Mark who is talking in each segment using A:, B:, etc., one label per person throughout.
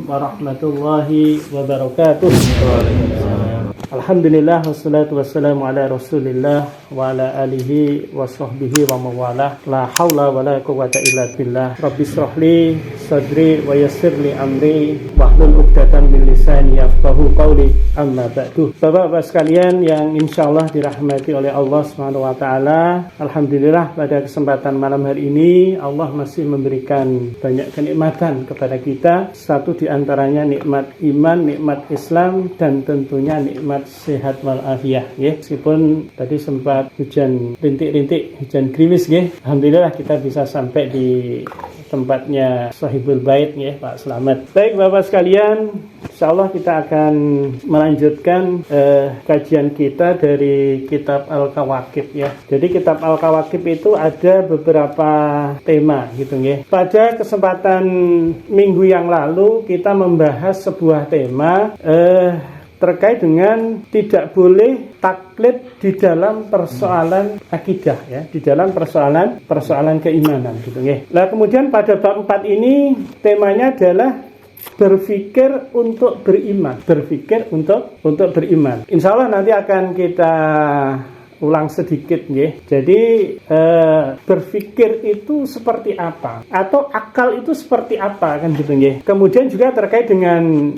A: warahmatullahi wabarakatuh. Alhamdulillah wassalatu wassalamu ala Rasulillah wa ala alihi wa sahbihi wa mawalah. La haula wa la quwwata illa billah. Rabbi shrah li sadri wa yassir li amri wahlul 'uqdatam min lisani yafqahu qawli. Amma ba'du. Bapak-bapak sekalian yang insyaallah dirahmati oleh Allah Subhanahu wa taala, alhamdulillah pada kesempatan malam hari ini Allah masih memberikan banyak kenikmatan kepada kita. Satu di antaranya nikmat iman, nikmat Islam, dan tentunya nikmat sehat walafiat ya. Meskipun tadi sempat hujan rintik-rintik, hujan gerimis ya. Alhamdulillah kita bisa sampai di tempatnya Sahibul Bait ya, Pak Slamet. Baik Bapak sekalian, insyaallah kita akan melanjutkan kajian kita dari kitab Al-Kawakib ya. Jadi kitab Al-Kawakib itu ada beberapa tema gitu ya. Pada kesempatan minggu yang lalu kita membahas sebuah tema terkait dengan tidak boleh taklid di dalam persoalan akidah ya, di dalam persoalan keimanan gitu ya. Nah, kemudian pada bab 4 ini temanya adalah berpikir untuk beriman, berpikir untuk beriman. Insya Allah nanti akan kita ulang sedikit ya. Jadi berpikir itu seperti apa atau akal itu seperti apa kan gitu ya. Kemudian juga terkait dengan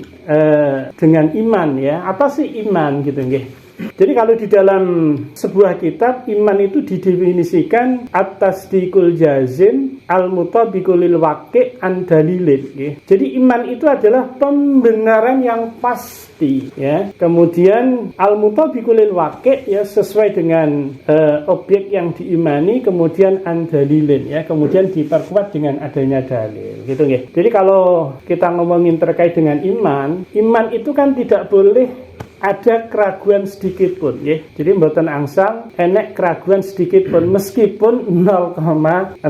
A: iman ya. Apa sih iman gitu ya. Jadi kalau di dalam sebuah kitab, iman itu didefinisikan at-tasdiqul jazim al-mutabiqul lil waqi' an dalilin ya. Jadi iman itu adalah pembenaran yang pasti ya. Kemudian al-mutabiqul lil waqi' ya, sesuai dengan objek yang diimani, kemudian an dalilin ya, kemudian diperkuat dengan adanya dalil gitu ya. Jadi kalau kita ngomongin terkait dengan iman itu kan tidak boleh ada keraguan sedikit pun ya. Jadi mboten angsal enek keraguan sedikit pun meskipun 0,01%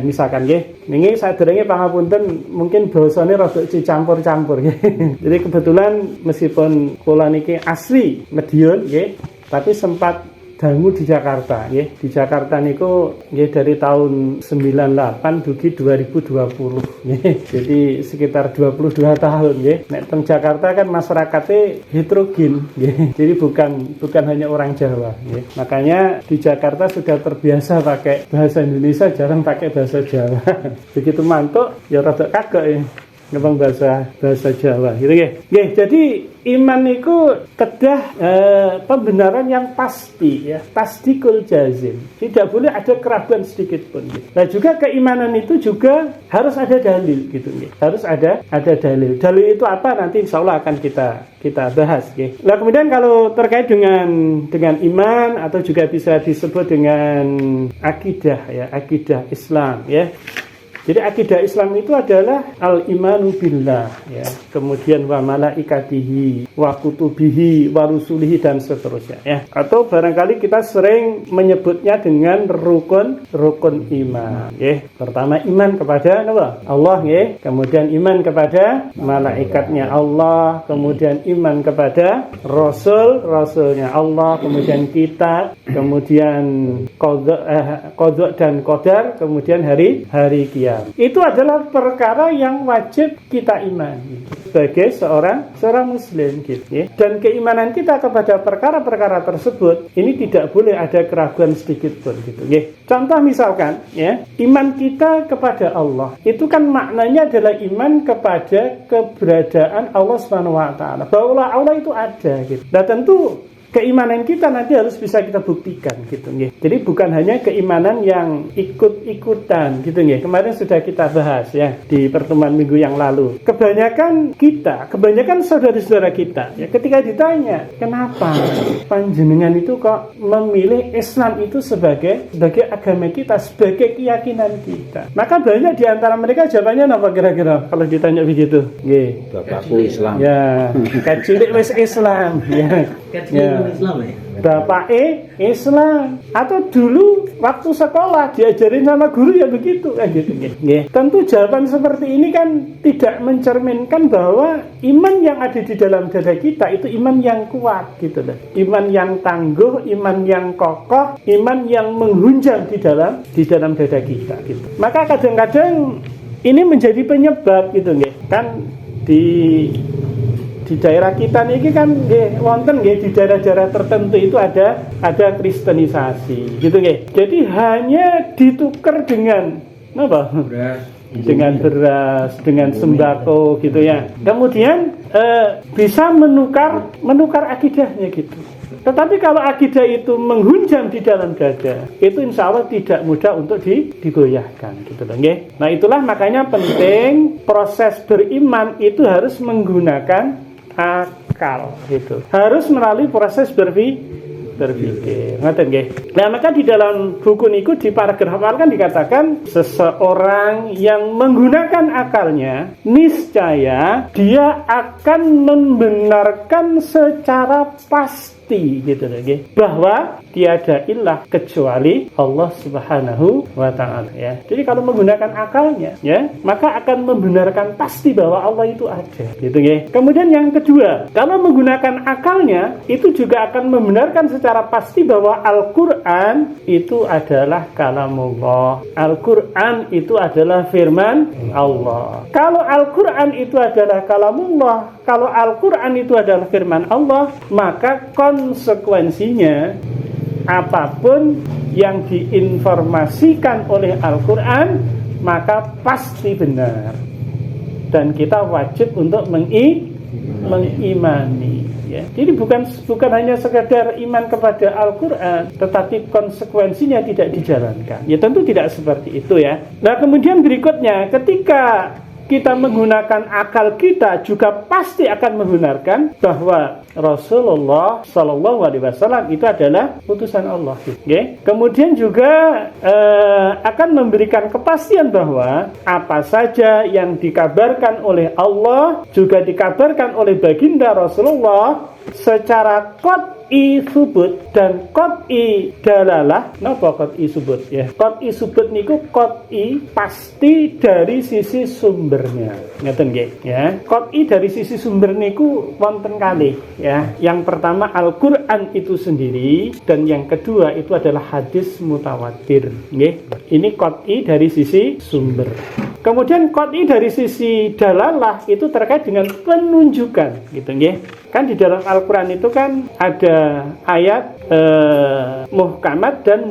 A: misalkan ya. Niki sadurunge pangapunten mungkin basane rada dicampur-campur ya. Jadi kebetulan meskipun kula niki asli Madiun ya, tapi sempat dangu di Jakarta ya. Di Jakarta niku nggih dari tahun 98 dugi 2020 ya. Jadi sekitar 22 tahun ya. Nek teng Jakarta kan masyarakatnya heterogen ya. Jadi bukan hanya orang Jawa ya. Makanya di Jakarta sudah terbiasa pakai bahasa Indonesia, jarang pakai bahasa Jawa. Begitu mantuk ya rada kagok ya ngomong bahasa Jawa gitu ya. Jadi iman itu kedah pembenaran yang pasti ya, tasdikul jazim. Tidak boleh ada keraguan sedikit pun. Gitu. Nah juga keimanan itu juga harus ada dalil gitu ya. Harus ada dalil. Dalil itu apa nanti insyaallah akan kita bahas ya. Nah kemudian kalau terkait dengan iman atau juga bisa disebut dengan akidah ya, akidah Islam ya. Jadi akidah Islam itu adalah al-imanu billah ya, kemudian wa malaikatihi wa kutubihi wa rusulihi dan seterusnya ya. Atau barangkali kita sering menyebutnya dengan rukun iman ya. Pertama iman kepada Allah ya, kemudian iman kepada malaikatnya Allah, kemudian iman kepada rasulnya Allah, kemudian kitab, kemudian qada dan qadar, kemudian hari kiamat. Itu adalah perkara yang wajib kita imani sebagai seorang muslim gitu ya. Dan keimanan kita kepada perkara-perkara tersebut ini tidak boleh ada keraguan sedikit pun gitu ya. Contoh misalkan ya, iman kita kepada Allah itu kan maknanya adalah iman kepada keberadaan Allah Subhanahu wa taala. Bahwa Allah itu ada gitu. Nah tentu keimanan kita nanti harus bisa kita buktikan gitu ya. Jadi bukan hanya keimanan yang ikut-ikutan gitu ya. Kemarin sudah kita bahas ya di pertemuan minggu yang lalu. Kebanyakan saudara-saudara kita ya, ketika ditanya kenapa panjenengan itu kok memilih Islam itu sebagai agama kita, sebagai keyakinan kita, maka banyak di antara mereka jawabannya apa kira-kira kalau ditanya begitu? Nggih.
B: Bapakku Islam.
A: Ya, kacilik wis Islam ya.
C: Islam ya?
A: Bapak Islam. Atau dulu waktu sekolah diajarin sama guru ya begitu kan gitu. Tentu jawaban seperti ini kan tidak mencerminkan bahwa iman yang ada di dalam dada kita itu iman yang kuat gitu loh. Iman yang tangguh, iman yang kokoh, iman yang menghunjam di dalam dada kita gitu. Maka kadang-kadang ini menjadi penyebab gitu nggih. Kan di daerah kita niki kan nggih wonten nggih, di daerah-daerah tertentu itu ada kristenisasi gitu nggih. Jadi hanya ditukar dengan apa? Dengan beras, dengan sembako gitu ya. Kemudian bisa menukar akidahnya gitu. Tetapi kalau akidah itu menghunjam di dalam dada, itu insya Allah tidak mudah untuk digoyahkan gitu loh nggih. Nah itulah makanya penting proses beriman itu harus menggunakan akal gitu. Harus melalui proses berpikir. Ngoten nggih. Nah, maka di dalam buku niku di paragraf awal kan dikatakan seseorang yang menggunakan akalnya niscaya dia akan membenarkan secara pasti gitu nggih bahwa tiada ilah kecuali Allah Subhanahu wa taala ya. Jadi kalau menggunakan akalnya ya, maka akan membenarkan pasti bahwa Allah itu ada gitu nggih. Kemudian yang kedua, kalau menggunakan akalnya itu juga akan membenarkan secara pasti bahwa Al-Qur'an itu adalah kalamullah. Al-Qur'an itu adalah firman Allah. Kalau Al-Qur'an itu adalah kalamullah, kalau Al-Qur'an itu adalah firman Allah, maka konsekuensinya apapun yang diinformasikan oleh Al-Quran maka pasti benar, dan kita wajib untuk mengimani ya. Jadi bukan hanya sekedar iman kepada Al-Quran, tetapi konsekuensinya tidak dijalankan ya, tentu tidak seperti itu ya. Nah kemudian berikutnya, ketika kita menggunakan akal kita juga pasti akan membenarkan bahwa Rasulullah Shallallahu Alaihi Wasallam itu adalah utusan Allah. Okay? Kemudian juga akan memberikan kepastian bahwa apa saja yang dikabarkan oleh Allah juga dikabarkan oleh baginda Rasulullah secara qat'i subut dan qat'i dalalah. Napa qat'i subut ya? Qat'i subut niku qat'i pasti dari sisi sumbernya. Ngeten nggih ya. Qat'i dari sisi sumber niku wonten kalih ya. Yang pertama Al-Qur'an itu sendiri, dan yang kedua itu adalah hadis mutawatir nggih. Ini qat'i dari sisi sumber. Kemudian qat'i dari sisi dalalah itu terkait dengan penunjukan gitu nggih. Kan di dalam Al-Quran itu kan ada ayat muhkamat dan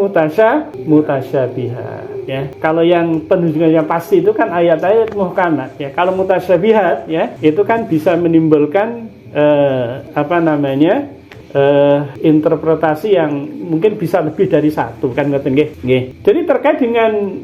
A: mutasyabihat ya. Kalau yang penunjukannya pasti itu kan ayat-ayat muhkamat ya. Kalau mutasyabihat ya, itu kan bisa menimbulkan interpretasi yang mungkin bisa lebih dari satu kan ngoten nggih. Jadi terkait dengan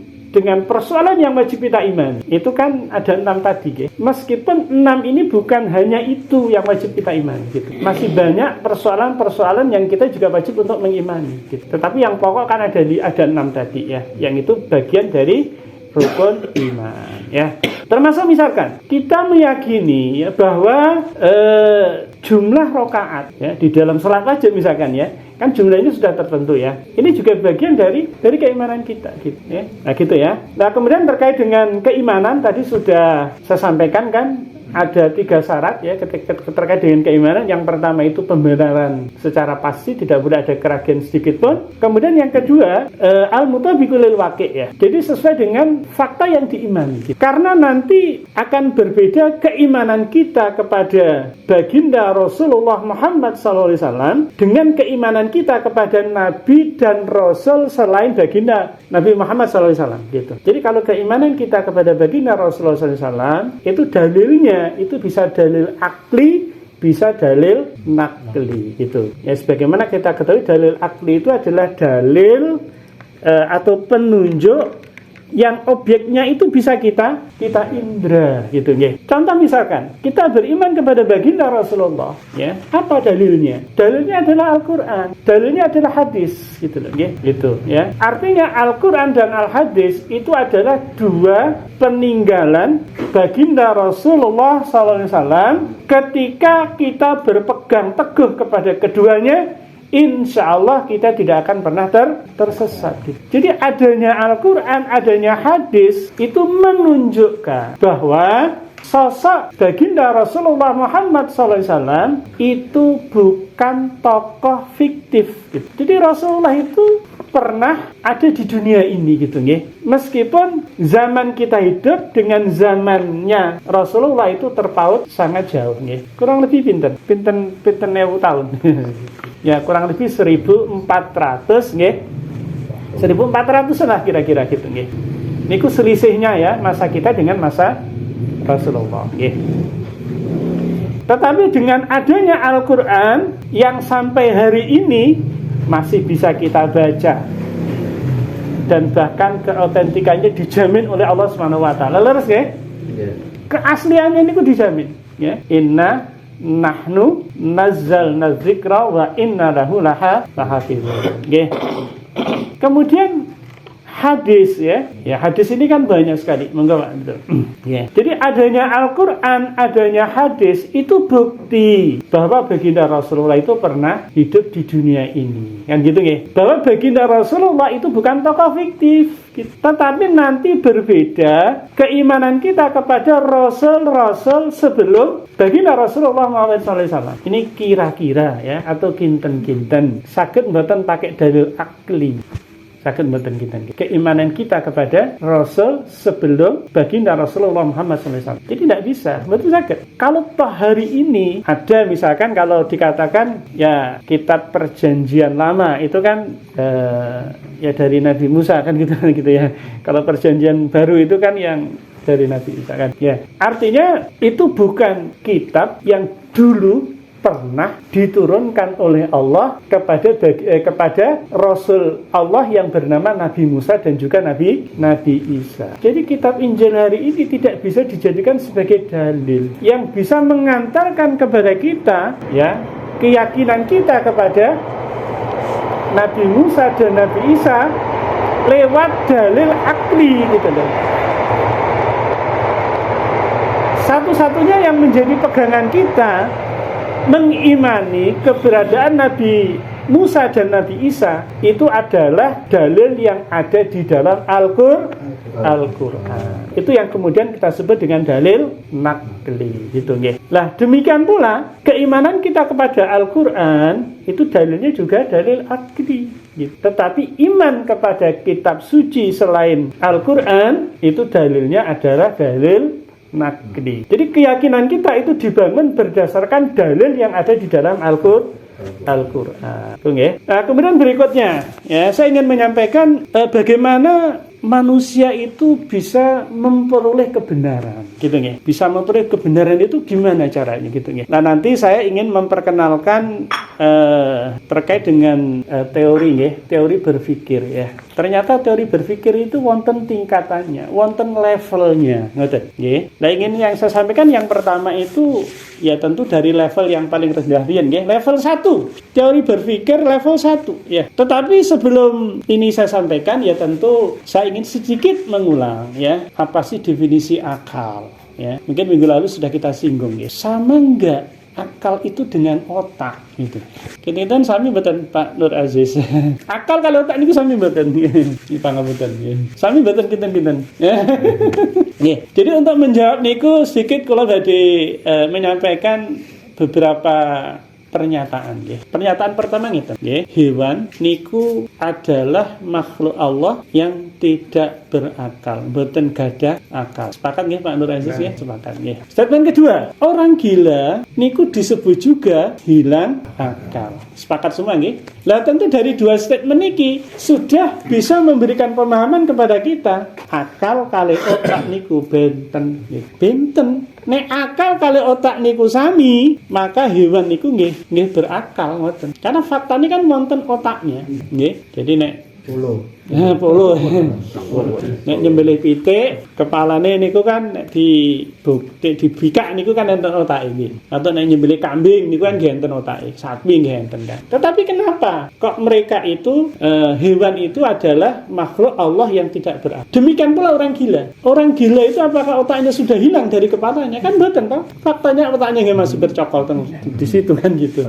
A: persoalan yang wajib kita iman itu kan ada 6 tadi gitu. Meskipun 6 ini bukan hanya itu yang wajib kita iman gitu. Masih banyak persoalan-persoalan yang kita juga wajib untuk mengimani gitu. Tetapi yang pokok kan ada 6 tadi ya, yang itu bagian dari rukun iman ya. Termasuk misalkan kita meyakini ya, bahwa jumlah rakaat ya di dalam salat wajib misalkan ya, kan jumlahnya sudah tertentu ya. Ini juga bagian dari keimanan kita gitu ya. Nah gitu ya. Nah kemudian terkait dengan keimanan tadi sudah saya sampaikan kan ada 3 syarat ya terkait dengan keimanan. Yang pertama itu pembenaran secara pasti, tidak boleh ada keraguan sedikit pun. Kemudian yang kedua al-mutabiqul lil waqi' ya. Jadi sesuai dengan fakta yang diimani. Karena nanti akan berbeda keimanan kita kepada baginda Rasulullah Muhammad SAW dengan keimanan kita kepada nabi dan rasul selain baginda Nabi Muhammad SAW gitu. Jadi kalau keimanan kita kepada baginda Rasulullah SAW itu dalilnya itu bisa dalil akli, bisa dalil nakli gitu. Ya sebagaimana kita ketahui dalil akli itu adalah dalil atau penunjuk yang objeknya itu bisa kita indra gitu ya. Contoh misalkan kita beriman kepada baginda Rasulullah ya, apa dalilnya? Dalilnya adalah Al-Qur'an, dalilnya adalah hadis gitu loh ya. Gitu ya. Artinya Al-Qur'an dan Al-Hadis itu adalah 2 peninggalan baginda Rasulullah SAW. Ketika kita berpegang teguh kepada keduanya, insya Allah kita tidak akan pernah tersesat. Jadi adanya Al-Quran, adanya hadis itu menunjukkan bahwa sosok baginda Rasulullah Muhammad SAW itu bukan tokoh fiktif. Jadi Rasulullah itu pernah ada di dunia ini gitu nggih. Meskipun zaman kita hidup dengan zamannya Rasulullah itu terpaut sangat jauh nggih. Kurang lebih pinten 1000 tahun. Ya, kurang lebih 1400 nggih. 1400 lah kira-kira gitu nggih. Niku selisihnya ya masa kita dengan masa Rasulullah nggih. Tetapi dengan adanya Al-Qur'an yang sampai hari ini masih bisa kita baca dan bahkan keautentikannya dijamin oleh Allah Subhanahu wa taala. Leres nggih? Keasliannya niku dijamin, ya. Inna nahnu nazzalna dzikra wa inna lahu lahafizun. Nggih. Kemudian hadis ya. Ya, hadis ini kan banyak sekali. Monggo Pak, betul. Ya. Jadi adanya Al-Qur'an, adanya hadis itu bukti bahwa baginda Rasulullah itu pernah hidup di dunia ini. Kan gitu nggih. Bahwa baginda Rasulullah itu bukan tokoh fiktif, tetapi nanti berbeda keimanan kita kepada rasul-rasul sebelum baginda Rasulullah SAW. Ini kira-kira ya atau kinten-kinten. Saged mboten pakai dalil akli. Saged mboten kinten. Keimanan kita kepada rasul sebelum baginda Rasulullah Muhammad SAW. Jadi tidak bisa, mboten saged. Kalau toh hari ini ada misalkan kalau dikatakan ya kitab perjanjian lama itu kan ya dari Nabi Musa kan gitu ya. Kalau perjanjian baru itu kan yang dari Nabi Isa kan. Ya. Artinya itu bukan kitab yang dulu pernah diturunkan oleh Allah kepada Rasul Allah yang bernama Nabi Musa dan juga Nabi Isa. Jadi kitab Injil hari ini tidak bisa dijadikan sebagai dalil yang bisa mengantarkan kepada kita ya keyakinan kita kepada Nabi Musa dan Nabi Isa lewat dalil akli gitu loh. Satu-satunya yang menjadi pegangan kita mengimani keberadaan Nabi Musa dan Nabi Isa itu adalah dalil yang ada di dalam Al-Qur'an. Itu yang kemudian kita sebut dengan dalil nakli gitu nggih. Lah demikian pula keimanan kita kepada Al-Qur'an itu dalilnya juga dalil akli gitu. Tetapi iman kepada kitab suci selain Al-Qur'an itu dalilnya adalah dalil nakli. Jadi keyakinan kita itu dibangun berdasarkan dalil yang ada di dalam Al-Qur'an. Nah, kemudian berikutnya, ya saya ingin menyampaikan bagaimana manusia itu bisa memperoleh kebenaran, gitu nggih. Bisa memperoleh kebenaran itu gimana caranya, gitu nggih. Nah, nanti saya ingin memperkenalkan terkait dengan teori nggih, teori berpikir ya. Ternyata teori berpikir itu wonten tingkatannya, wonten levelnya, ngoten nggih. Nah, ingin yang saya sampaikan yang pertama itu ya tentu dari level yang paling rendah riyen nggih, level 1. Teori berpikir level 1 ya. Tetapi sebelum ini saya sampaikan ya tentu saya ingin sedikit mengulang ya, apa sih definisi akal ya. Mungkin minggu lalu sudah kita singgung ya. Sama enggak akal itu dengan otak gitu. Kini kan sami mboten Pak Nur Aziz. Akal kalau otak niku sami mboten. Iki pangapunten nggih. Sami mboten kinten-kinten. Nggih. Jadi untuk menjawab niku sedikit kula badhe menyampaikan beberapa pernyataan nggih. Pernyataan pertama ngeten nggih, hewan niku adalah makhluk Allah yang tidak berakal, mboten gadah akal. Sepakat nggih Pak Nur Aziz ya? Sepakat nggih. Statement kedua, orang gila niku disebut juga hilang akal. Sepakat semua nggih? Lah tentu dari dua statement niki sudah bisa memberikan pemahaman kepada kita, akal kali otak niku benten nggih. Benten. Nek akal kali otak niku sami, maka hewan niku nggih berakal ngoten. Karena faktanya kan wonten otaknya, nggih. Jadi nek polo. Nek nyembelih pitik, kepalane niku kan nek dibikak niku kan enten otake nggih. Atau nek nyembelih kambing niku kan nggih enten otake, sapi nggih enten kan. Tetapi kenapa kok mereka itu hewan itu adalah makhluk Allah yang tidak berakal? Demikian pula orang gila. Orang gila itu apakah otaknya sudah hilang dari kepalanya? Kan mboten toh. Faktanya otaknya nggih masih bercokol di situ kan gitu.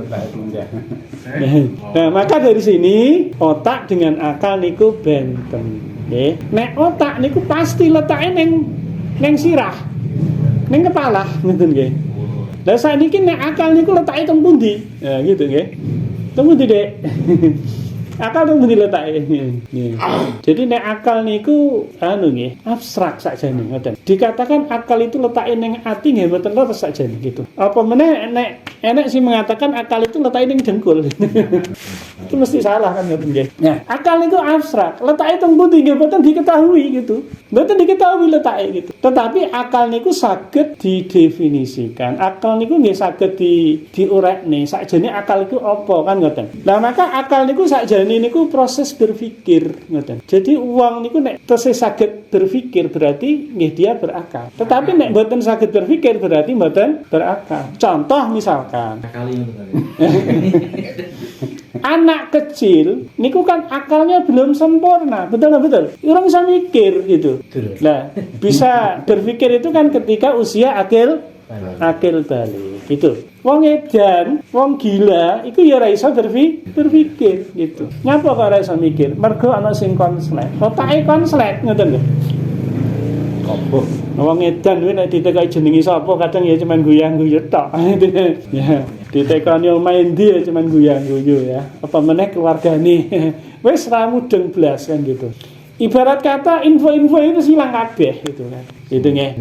A: Nah, maka dari sini otak dengan akal niku benten nggih. Nek otak niku pasti letake ning sirah. Ning kepala ngoten nggih. Lah sakniki nek akal niku letake teng pundi? Ya gitu nggih. Teng pundi, Dek? Akal teng pundi letake? Nggih. Jadi nek akal niku nggih, abstrak sakjane ngoten. Dikatakan akal itu letake ning ati nggih mboten leres sakjane gitu. Apa meneh nek enek sing mengatakan akal itu letake ning dengkul. Itu mesti salah kan ngoten nggih. Nah, akal niku abstrak, letake teng pundi nggih mboten diketahui gitu. Mboten diketahui letake gitu. Tetapi akal niku saged didefinisikan. Akal niku nggih saged diurekne. Sakjane akal iku apa kan ngoten. Lah maka akal niku sakjane niku proses berpikir ngoten. Jadi uang niku nek tesih saged berpikir berarti nggih dia berakal. Tetapi nek mboten saged berpikir berarti mboten berakal. Contoh misalkan anak kecil niku kan akalnya belum sempurna, betul. Orang bisa mikir gitu. Nah, bisa berpikir itu kan ketika usia akil balik gitu. Wong edan, wong gila iku ya ora iso berpikir gitu. Nyapa kok ora iso mikir? Mergo ana sing konslet. Otake konslet ngoten lho. Kopo. Wong edan kuwi nek ditekai jenenge sapa kadang ya cuman guyang-guyu tok. Ya, ditekani main ndi ya cuman guyang-guyu ya. Apa meneh keluargane. Wis ra mudeng blas kan gitu. Ibarat kata info-info itu hilang kabeh gitu kan. Itu nggih.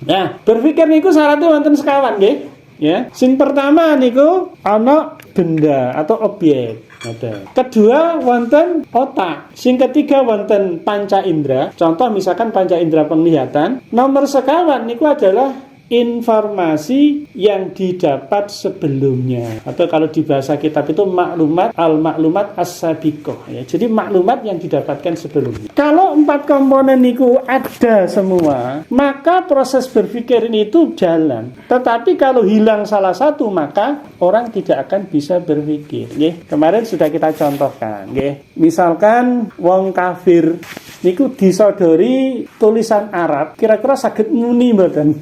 A: Nah, berpikir niku syaratnya wonten sekawan nggih. Ya, sing pertama niku ana benda atau objek. Ada. Kedua wonten otak. Sing ketiga wonten panca indera. Contoh misalkan panca indera penglihatan. Nomor sekawan niku adalah informasi yang didapat sebelumnya, atau kalau di bahasa kitab itu maklumat al-maklumat as-sabiqah ya. Jadi maklumat yang didapatkan sebelumnya. Kalau 4 komponen itu ada semua, maka proses berpikir itu jalan. Tetapi kalau hilang salah satu, maka orang tidak akan bisa berpikir ya. Kemarin sudah kita contohkan ya. Misalkan wong kafir niku disodori tulisan Arab, kira-kira saged muni mboten?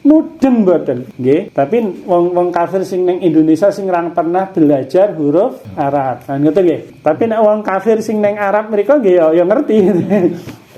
A: Mudeng mboten nggih. Tapi wong kafir sing ning Indonesia sing ra pernah belajar huruf Arab. Kan ngoten nggih. Tapi nek wong kafir sing ning Arab mriku nggih ya ngerti.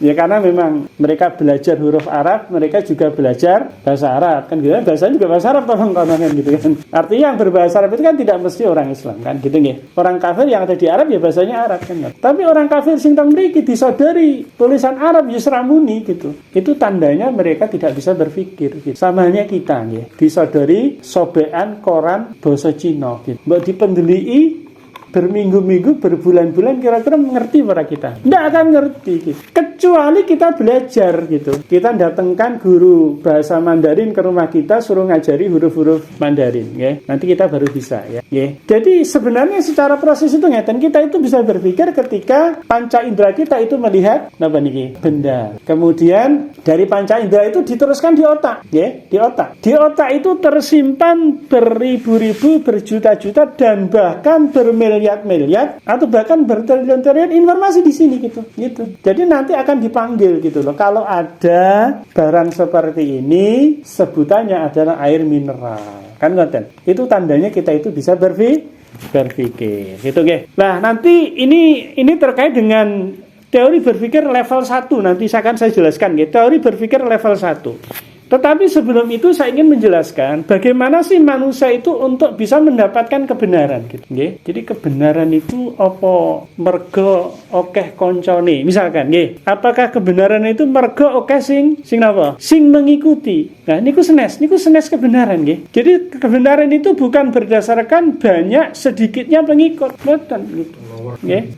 A: Ya karena memang mereka belajar huruf Arab, mereka juga belajar bahasa Arab kan gitu. Bahasanya juga bahasa Arab tolong-tolongan gitu kan. Artinya yang berbahasa Arab itu kan tidak mesti orang Islam kan gitu nggih. Orang kafir yang ada di Arab ya bahasanya Arab kan. Tapi orang kafir sing teng mriki disodori tulisan Arab ya seramuni gitu. Itu tandanya mereka tidak bisa berpikir gitu. Sama halnya kita nggih. Disodori sobekan koran basa Cina gitu. Mbok dipendelii berminggu-minggu, berbulan-bulan, kira-kira mengerti para kita? Tidak akan ngerti gitu. Kecuali kita belajar gitu. Kita datangkan guru bahasa Mandarin ke rumah kita, suruh ngajari huruf-huruf Mandarin ya. Nanti kita baru bisa ya. Jadi sebenarnya secara proses itu ngeten, kita itu bisa berpikir ketika panca indera kita itu melihat apa niki? Benda. Kemudian dari panca indera itu diteruskan di otak ya, di otak. Di otak itu tersimpan beribu-ribu, berjuta-juta dan bahkan bermiliar atau bahkan bertriliun-triliun informasi di sini gitu. Jadi nanti akan dipanggil gitu loh. Kalau ada barang seperti ini, sebutannya adalah air mineral. Kan ngoten. Itu tandanya kita itu bisa berpikir. Gitu nggih. Nah, nanti ini terkait dengan teori berpikir level 1. Nanti saya jelaskan nggih. Teori berpikir level 1. Tetapi sebelum itu saya ingin menjelaskan bagaimana sih manusia itu untuk bisa mendapatkan kebenaran gitu. Jadi kebenaran itu apa mergo akeh koncone. Misalkan nggih, apakah kebenaran itu mergo akeh sing napa? Sing mengikuti. Nah, niku senes kebenaran nggih. Jadi kebenaran itu bukan berdasarkan banyak sedikitnya pengikut, mboten gitu.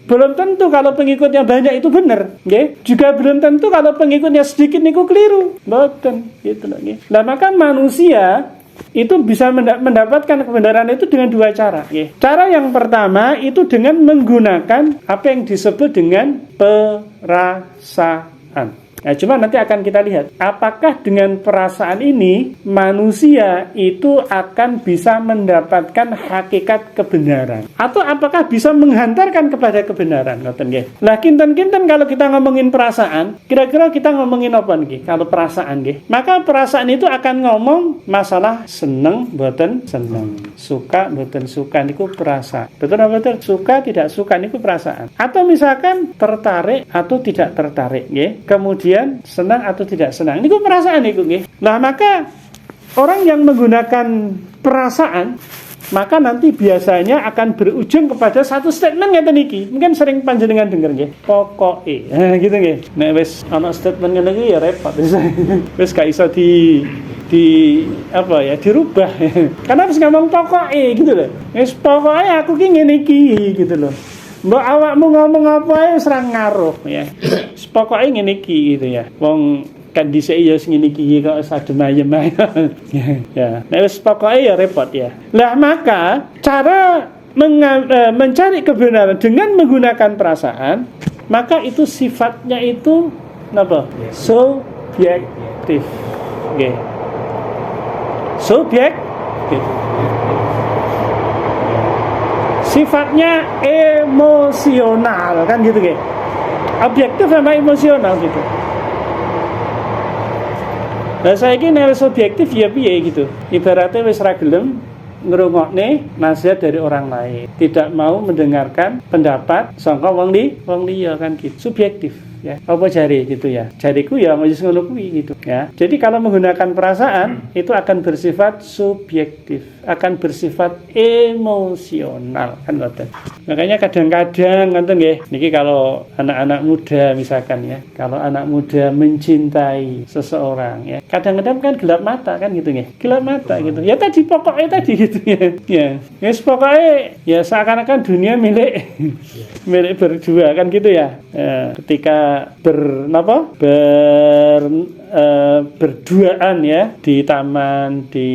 A: Belum tentu kalau pengikutnya banyak itu benar, juga belum tentu kalau pengikutnya sedikit niku keliru, mboten gitu loh. Nah, maka manusia itu bisa mendapatkan kebenaran itu dengan 2 cara. Cara yang pertama itu dengan menggunakan apa yang disebut dengan perasaan. Nah, cuma nanti akan kita lihat apakah dengan perasaan ini manusia itu akan bisa mendapatkan hakikat kebenaran atau apakah bisa menghantarkan kepada kebenaran. Lah kinten-kinten kalau kita ngomongin perasaan, kira-kira kita ngomongin apa nih? Kalau perasaan nggih, maka perasaan itu akan ngomong masalah seneng mboten seneng, suka mboten suka niku perasaan. Betul apa betul? Suka tidak suka niku perasaan. Atau misalkan tertarik atau tidak tertarik nggih. Kemudian senang atau tidak senang. Ini perasaan itu nggih. Nah, maka orang yang menggunakan perasaan maka nanti biasanya akan berujung kepada satu statement ngeten iki. Mungkin sering panjenengan denger nggih. Pokoke. Gitu nggih. Nek wis ana statement ngene iki ya repot. Wis gak iso dirubah. Karena harus ngomong pokoke gitu loh. Wis pokoke aku ki ngene iki gitu loh. Mbok awakmu ngomong apa ae wis ra ngaruh ya. Wis pokoke ngene iki gitu ya. Wong kan dhisik ya sing ngene iki kok sadem ayem ae. Ya. Nek wis pokoke ya repot ya. Lah maka cara mencari kebenaran dengan menggunakan perasaan, maka itu sifatnya itu napa? Subjektif. Nggih. Subjektif. Sifatnya emosional kan gitu nggih. Objektif sama emosional gitu. Lah saiki nek subjektif ya piye gitu. Ibaratnya wis ra gelem ngrungokne nasihat dari orang lain, tidak mau mendengarkan pendapat sangka wong liya kan gitu. Subjektif ya. Apa jari gitu ya. Jariku ya wis ngono kuwi gitu ya. Jadi kalau menggunakan perasaan itu akan bersifat subjektif, akan bersifat emosional kan ngoten. Makanya kadang-kadang ngoten nggih. Niki kalau anak-anak muda misalkan ya, kalau anak muda mencintai seseorang ya, kadang-kadang kan gelap mata kan gitu nggih. Gelap mata gitu. Ya tadi pokoknya tadi gitu ya. Ya, wis pokoknya ya seakan-akan dunia milik milik berdua kan gitu ya. Ketika berduaan ya di taman, di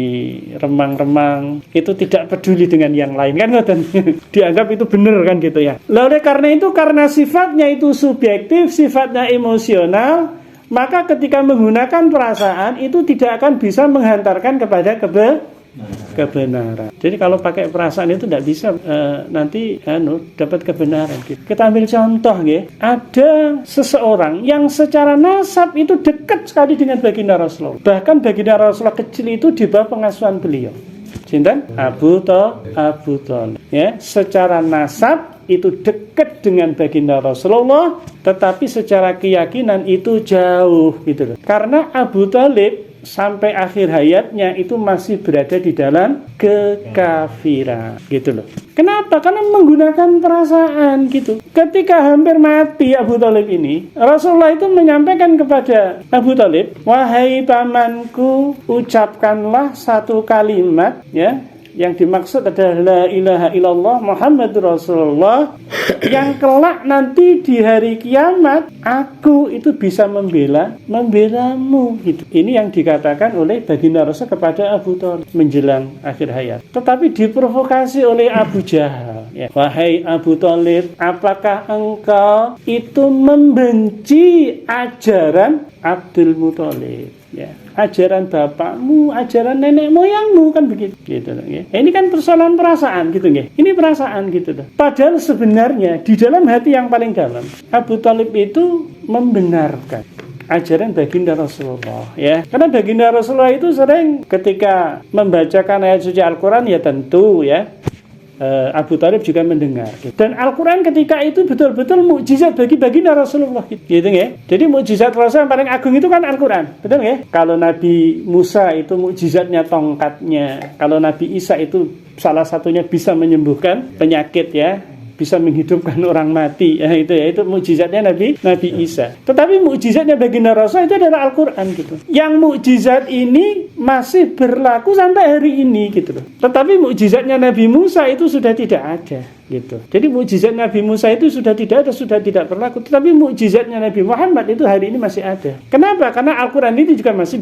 A: remang-remang, itu tidak peduli dengan yang lain kan ngoten. Dianggap itu benar kan gitu ya. Lalu karena itu, karena sifatnya itu subjektif, sifatnya emosional, maka ketika menggunakan perasaan itu tidak akan bisa menghantarkan kepada kebenaran. Jadi kalau pakai perasaan itu tidak bisa nanti dapat kebenaran. Kita ambil contoh ya. Ada seseorang yang secara nasab itu dekat sekali dengan baginda Rasulullah. Bahkan baginda Rasulullah kecil itu di bawah pengasuhan beliau. Sinten? Abu Thalib. Ya, secara nasab itu dekat dengan baginda Rasulullah, tetapi secara keyakinan itu jauh gitu loh. Karena Abu Thalib sampai akhir hayatnya itu masih berada di dalam kekafiran gitu loh. Kenapa? Karena menggunakan perasaan gitu. Ketika hampir mati Abu Thalib ini, Rasulullah itu menyampaikan kepada Abu Thalib, "Wahai pamanku, ucapkanlah satu kalimat ya, yang dimaksud adalah la ilaha illallah Muhammadur Rasulullah, yang kelak nanti di hari kiamat aku itu bisa membelamu gitu." Ini yang dikatakan oleh baginda Rasul kepada Abu Thalib menjelang akhir hayat. Tetapi diprovokasi oleh Abu Jahal ya. "Wahai Abu Thalib, apakah engkau itu membenci ajaran Abdul Muthalib ya, ajaran bapakmu, ajaran nenek moyangmu kan begitu gitu loh ya. Ini kan persoalan perasaan gitu nggih. Ini perasaan gitu loh. Padahal sebenarnya di dalam hati yang paling dalam Abu Thalib itu membenarkan ajaran baginda Rasulullah ya. Karena baginda Rasulullah itu sering ketika membacakan ayat suci Al-Qur'an ya tentu ya Abu Thalib juga mendengar. Dan Al-Quran ketika itu betul-betul mukjizat bagi baginda Rasulullah. Gitu ya. Jadi mukjizat Rasul yang paling agung itu kan Al-Quran. Betul ya? Kalau Nabi Musa itu mukjizatnya tongkatnya. Kalau Nabi Isa itu salah satunya bisa menyembuhkan penyakit ya. Bisa menghidupkan orang mati ya, itu mukjizatnya Nabi Isa. Tetapi mukjizatnya baginda Rasul itu adalah Al-Quran gitu. Yang mukjizat ini masih berlaku sampai hari ini gitu loh. Tetapi mukjizatnya Nabi Musa itu sudah tidak ada gitu. Jadi mukjizat Nabi Musa itu sudah tidak ada, sudah tidak berlaku. Tetapi mukjizatnya Nabi Muhammad itu hari ini masih ada. Kenapa? Karena Al-Quran ini juga masih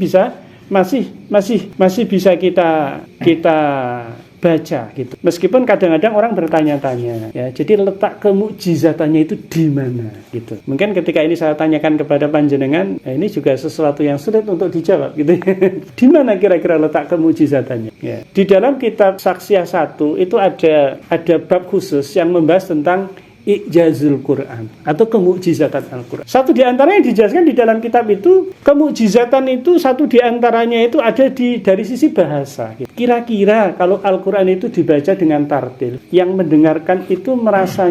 A: bisa kita baca gitu. Meskipun kadang-kadang orang bertanya-tanya ya. Jadi letak kemukjizatannya itu di mana gitu. Mungkin ketika ini saya tanyakan kepada panjenengan, ini juga sesuatu yang sulit untuk dijawab gitu. Di mana kira-kira letak kemukjizatannya? Ya. Di dalam kitab Saksiyah 1 itu ada bab khusus yang membahas tentang I'jazul Quran atau kemukjizatan Al-Quran. Satu di antaranya dijelaskan di dalam kitab itu, kemukjizatan itu satu di antaranya itu ada dari sisi bahasa. Kira-kira kalau Al-Quran itu dibaca dengan tartil, yang mendengarkan itu merasa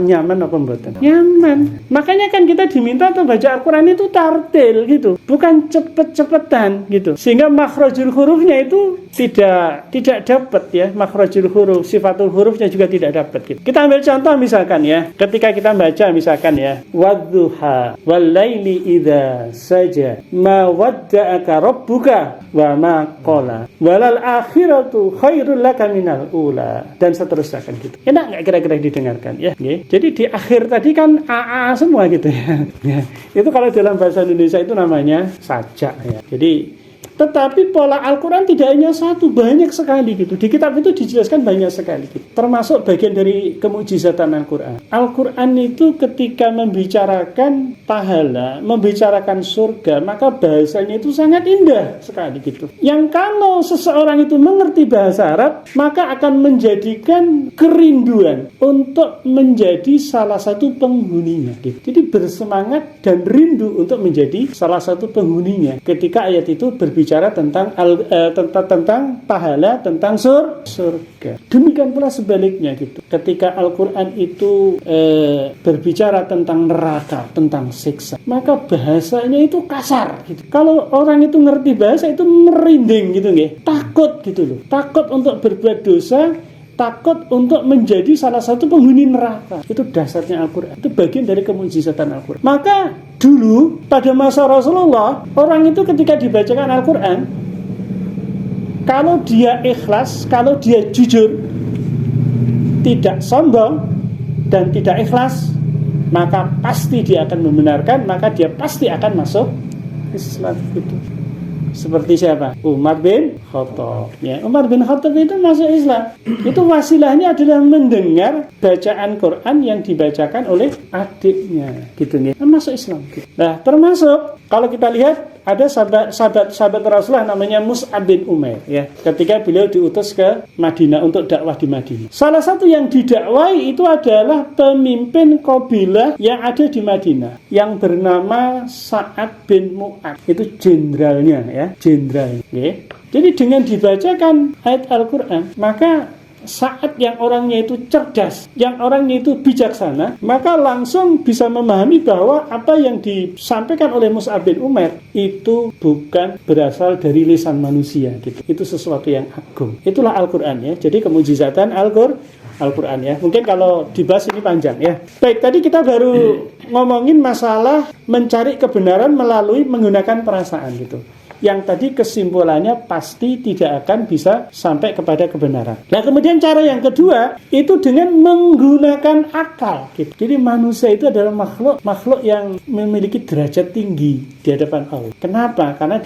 A: nyaman apa mboten? Nyaman. Makanya kan kita diminta untuk baca Al-Quran itu tartil gitu, bukan cepet-cepetan gitu. Sehingga makhrajul hurufnya itu tidak dapat ya makhrajul huruf, sifatul hurufnya juga tidak dapat gitu. Kita ambil contoh misalkan ya, ketika kita baca misalkan ya, wadduha walaili idza saja ma wadda'aka rabbuka wa ma qala walal akhiratu khairul laka minal ula, dan seterusnya kan gitu. Enak enggak kira-kira didengarkan ya? Jadi di akhir tadi kan AA semua gitu ya. Itu kalau dalam bahasa Indonesia itu namanya sajak ya. Jadi tetapi pola Al-Quran tidak hanya satu, banyak sekali gitu. Di kitab itu dijelaskan banyak sekali gitu. Termasuk bagian dari kemujizatan Al-Quran. Al-Quran itu ketika membicarakan pahala, membicarakan surga, maka bahasanya itu sangat indah sekali gitu. Yang kalau seseorang itu mengerti bahasa Arab, maka akan menjadikan kerinduan untuk menjadi salah satu penghuninya gitu. Jadi bersemangat dan rindu untuk menjadi salah satu penghuninya ketika ayat itu berbicara tentang pahala, tentang surga. Demikian pula sebaliknya gitu. Ketika Al-Quran itu berbicara tentang neraka, tentang siksa, maka bahasanya itu kasar gitu. Kalau orang itu ngerti bahasa itu merinding gitu nggih. Takut gitu loh. Takut untuk berbuat dosa, takut untuk menjadi salah satu penghuni neraka. Itu dasarnya Al-Quran. Itu bagian dari kemujizatan Al-Quran. Maka dulu pada masa Rasulullah, orang itu ketika dibacakan Al-Quran, kalau dia ikhlas, kalau dia jujur, tidak sombong dan tidak ikhlas, maka pasti dia akan membenarkan, maka dia pasti akan masuk Islam itu. Seperti siapa? Umar bin Khattab. Ya, Umar bin Khattab itu masuk Islam. Itu wasilahnya adalah mendengar bacaan Quran yang dibacakan oleh adiknya, gitu nih. Masuk Islam. Gitu. Nah, termasuk kalau kita lihat ada sahabat Rasulullah namanya Mus'ab bin Umair ya. Ketika beliau diutus ke Madinah untuk dakwah di Madinah. Salah satu yang didakwai itu adalah pemimpin kabilah yang ada di Madinah yang bernama Sa'ad bin Mu'ad. Itu jenderalnya ya, jenderal. Ya. Jadi dengan dibacakan ayat Al-Qur'an, maka saat yang orangnya itu cerdas, yang orangnya itu bijaksana, maka langsung bisa memahami bahwa apa yang disampaikan oleh Mus'ab bin Umair itu bukan berasal dari lisan manusia gitu. Itu sesuatu yang agung. Itulah Al-Qur'an ya. Jadi kemujizatan Al-Qur'an ya. Mungkin kalau dibahas ini panjang ya. Baik, tadi kita baru ngomongin masalah mencari kebenaran melalui menggunakan perasaan gitu. Yang tadi kesimpulannya pasti tidak akan bisa sampai kepada kebenaran. Nah, kemudian cara yang kedua itu dengan menggunakan akal. Gitu. Jadi manusia itu adalah makhluk yang memiliki derajat tinggi di hadapan Allah. Kenapa? Karena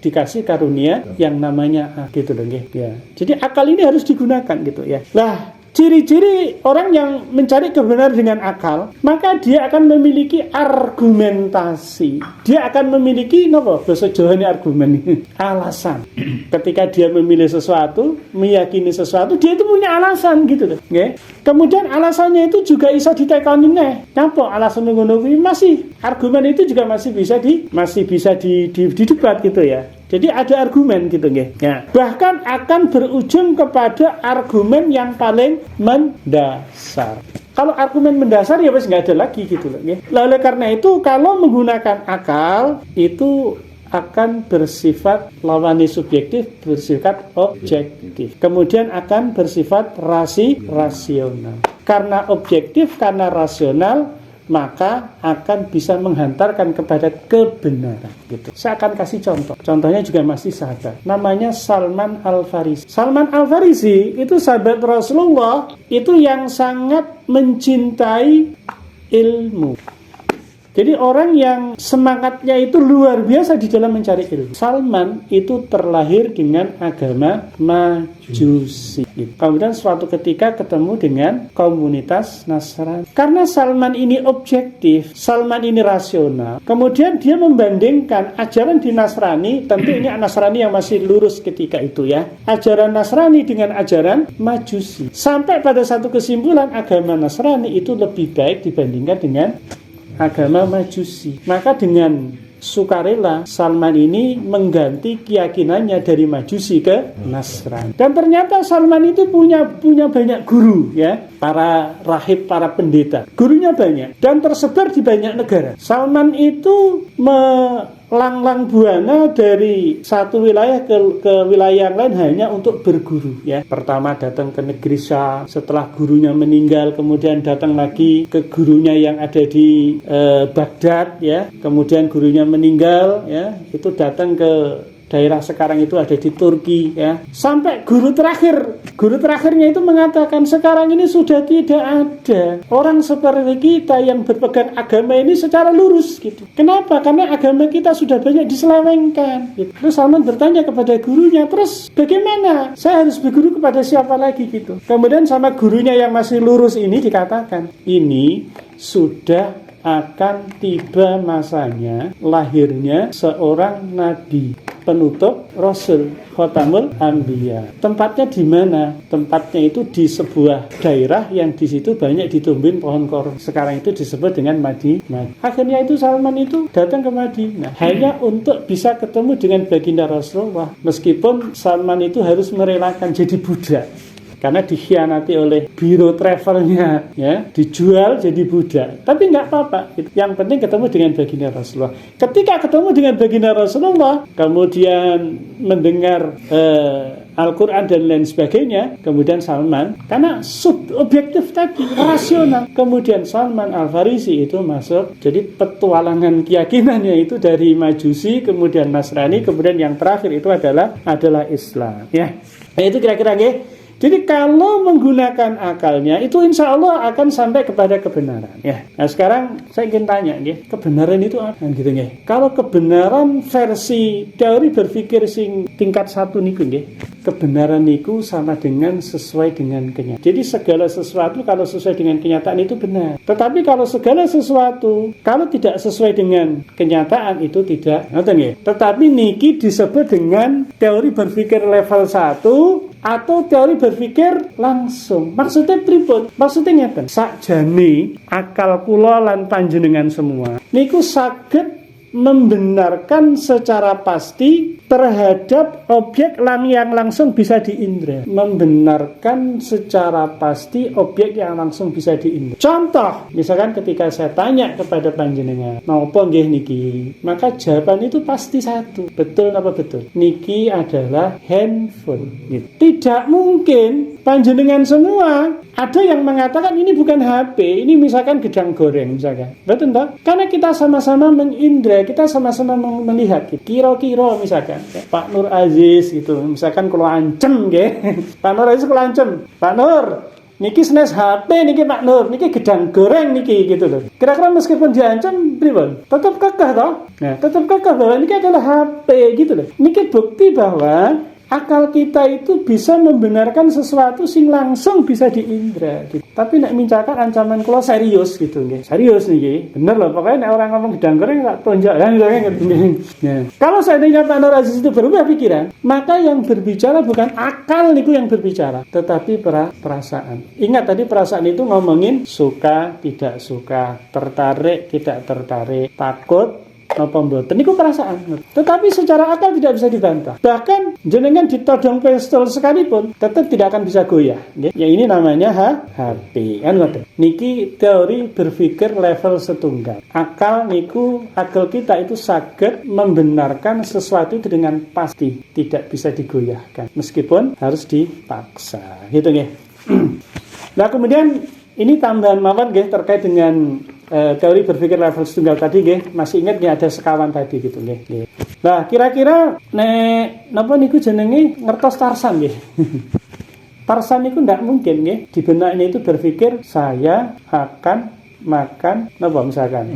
A: dikasih karunia yang namanya gitu loh. Ya. Jadi akal ini harus digunakan gitu ya. Lah, ciri-ciri orang yang mencari kebenaran dengan akal, maka dia akan memiliki argumentasi. Dia akan memiliki bahasa Jawa ini argumen, alasan. Ketika dia memilih sesuatu, meyakini sesuatu, dia itu punya alasan gitu loh. Okay? Kemudian alasannya itu juga bisa ditekoni nih. Napa alasan ngono kuwi masih argumen itu juga masih bisa didebat gitu ya. Jadi ada argumen gitu nggih. Ya. Bahkan akan berujung kepada argumen yang paling mendasar. Kalau argumen mendasar ya wis nggak ada lagi gitu loh nggih. Oleh karena itu kalau menggunakan akal itu akan bersifat lawannya subjektif, bersifat objektif. Kemudian akan bersifat rasional. Karena objektif, karena rasional, maka akan bisa menghantarkan kepada kebenaran gitu. Saya akan kasih contoh. Contohnya juga masih sahabat. Namanya Salman Al-Farisi. Salman Al-Farisi itu sahabat Rasulullah itu yang sangat mencintai ilmu. Jadi orang yang semangatnya itu luar biasa di dalam mencari ilmu. Salman itu terlahir dengan agama Majusi. Kemudian suatu ketika ketemu dengan komunitas Nasrani. Karena Salman ini objektif, Salman ini rasional. Kemudian dia membandingkan ajaran di Nasrani, tentu ini Nasrani yang masih lurus ketika itu ya. Ajaran Nasrani dengan ajaran Majusi. Sampai pada satu kesimpulan agama Nasrani itu lebih baik dibandingkan dengan agama Majusi. Maka dengan sukarela Salman ini mengganti keyakinannya dari Majusi ke Nasrani. Dan ternyata Salman itu punya banyak guru ya, para rahib, para pendeta. Gurunya banyak dan tersebar di banyak negara. Salman itu lang-lang buana dari satu wilayah ke wilayah yang lain hanya untuk berguru ya. Pertama datang ke negeri Syam, setelah gurunya meninggal kemudian datang lagi ke gurunya yang ada di Baghdad ya. Kemudian gurunya meninggal ya, itu datang ke daerah sekarang itu ada di Turki ya. Sampai guru terakhirnya itu mengatakan sekarang ini sudah tidak ada orang seperti kita yang berpegang agama ini secara lurus gitu. Kenapa? Karena agama kita sudah banyak diselewengkan gitu. Terus Salman bertanya kepada gurunya, terus bagaimana? Saya harus berguru kepada siapa lagi gitu. Kemudian sama gurunya yang masih lurus ini dikatakan, ini sudah akan tiba masanya lahirnya seorang nabi penutup Rasul Khotamul Anbiya. Tempatnya di mana? Tempatnya itu di sebuah daerah yang di situ banyak ditumbuhin pohon korma. Sekarang itu disebut dengan Madinah. Akhirnya itu Salman itu datang ke Madinah hanya untuk bisa ketemu dengan baginda Rasulullah. Meskipun Salman itu harus merelakan jadi budak karena dikhianati oleh biro travelnya ya, dijual jadi budak. Tapi nggak apa-apa, yang penting ketemu dengan baginda Rasulullah. Ketika ketemu dengan baginda Rasulullah kemudian mendengar Al-Quran dan lain sebagainya, kemudian Salman, karena subjektif tadi, rasional, kemudian Salman Al-Farisi itu masuk. Jadi petualangan keyakinannya itu dari Majusi, kemudian Nasrani, kemudian yang terakhir itu adalah Islam ya. Nah, itu kira-kira nggih. Jadi kalau menggunakan akalnya itu insya Allah akan sampai kepada kebenaran ya. Nah sekarang saya ingin tanya kebenaran itu apa gitu nggih. Kalau kebenaran versi teori berpikir sing tingkat 1 niku nggih. Kebenaran niku sama dengan sesuai dengan kenyataan. Jadi segala sesuatu kalau sesuai dengan kenyataan itu benar. Tetapi kalau segala sesuatu kalau tidak sesuai dengan kenyataan itu tidak. Ngoten nggih. Tetapi niki disebut dengan teori berpikir level 1 atau teori berpikir langsung. Maksudnya pripun? Maksudnya ngeten. Sakjane akal kula lan panjenengan semua niku saged membenarkan secara pasti terhadap objek yang langsung bisa diindra. Membenarkan secara pasti objek yang langsung bisa diindra. Contoh, misalkan ketika saya tanya kepada panjenengan, napa nggih niki? Maka jawaban itu pasti satu. Betul apa betul? Niki adalah handphone. Tidak mungkin panjenengan semua ada yang mengatakan ini bukan HP, ini misalkan gedang goreng misalkan. Betul tak? Karena kita sama-sama mengindra, kita sama-sama melihat. Kira-kira misalkan Pak Nur Aziz gitu, misalkan kalau ancem nggih. Pak Nur Aziz kalau ancem, Pak Nur, niki SNES HP niki Pak Nur, niki gedang goreng niki gitu loh. Kira-kira meskipun diancam pripun? Tetap kekeh toh? Nah, tetap kekeh bahwa niki adalah HP gitu loh. Niki bukti bahwa akal kita itu bisa membenarkan sesuatu sing langsung bisa diindra gitu. Tapi nek mincakan ancaman kula serius gitu nggih. Serius niki. Bener loh, pokoknya nek orang ngomong gedang goreng tak tonjok kan gitu. Nah, kalau seandainya Pak Nur Aziz itu berubah pikiran, maka yang berbicara bukan akal niku yang berbicara, tetapi perasaan. Ingat tadi perasaan itu ngomongin suka, tidak suka, tertarik, tidak tertarik, takut apa mboten niku perasaan. Tetapi secara akal tidak bisa dibantah. Bahkan jenengan ditodong pistol sekalipun tetap tidak akan bisa goyah. Ya ini namanya HP. Kan ngoten. Niki teori berpikir level setunggal. Akal kita itu saged membenarkan sesuatu itu dengan pasti, tidak bisa digoyahkan meskipun harus dipaksa. Gitu nggih. Nah, kemudian ini tambahan mawon nggih terkait dengan teori berpikir level setunggal tadi nggih, masih ingat nggih ada sekawan tadi gitu nggih. Nah, kira-kira nek napa niku jenenge ngertos Tarsan nggih. Tarsan niku ndak mungkin nggih di benaknya itu berpikir saya akan makan napa misalkan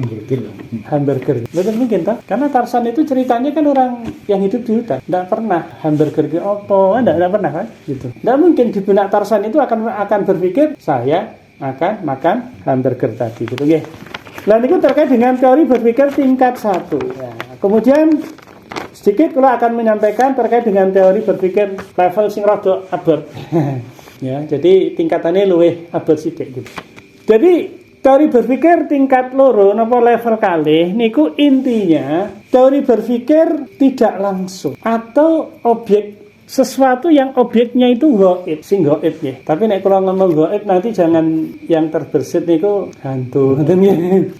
A: hamburger. Betul mungkin toh? Karena Tarsan itu ceritanya kan orang yang hidup di hutan, ndak pernah hamburger ke opo, ndak pernah kan gitu. Ndak mungkin di benak Tarsan itu akan berpikir saya akan makan hamburger tadi gitu nggih. Nah niku terkait dengan teori berpikir tingkat 1. Ya, kemudian sedikit kula akan menyampaikan terkait dengan teori berpikir level sing rada abot. Ya, jadi tingkatannya luwih abot sithik gitu. Jadi teori berpikir tingkat loro napa level kalih niku intinya teori berpikir tidak langsung atau objek sesuatu yang objeknya itu gaib, sing gaib ya. Tapi nek kalau ngomong gaib nanti jangan yang terbersit niku hantu, ngoten ya.